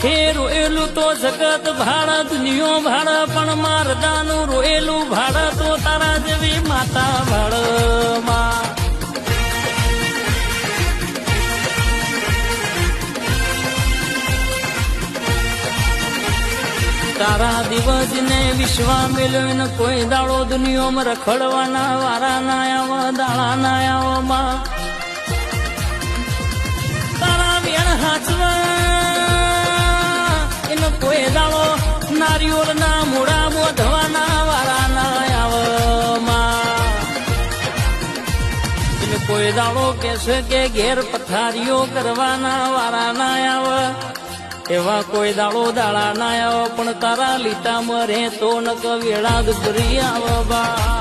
હે રોયેલું તો જગત ભાડ દુનિયો ભાડ પણ મારદાનું રોયેલું ભાડ તો તારા જેવી માતા ભાડમાં તારા દિવસ ને વિશ્વા મેળવ્યો ને કોઈ દાડો દુનિયામાં રખડવાના વારા ના આવ દાળા ના આવમાં તારા વેણ હાચવા એને કોઈ દાડો નારિયોળ ના મોડા મોઢવાના વારા ના આવમાં એને કોઈ દાડો કહેશે કે ઘેર પથારીઓ કરવાના વારા ના આવે એવા કોઈ દાડો દાડા ના આવો પણ તારા લીટામાં રહેતો નક વેળા દુબરી આવ બા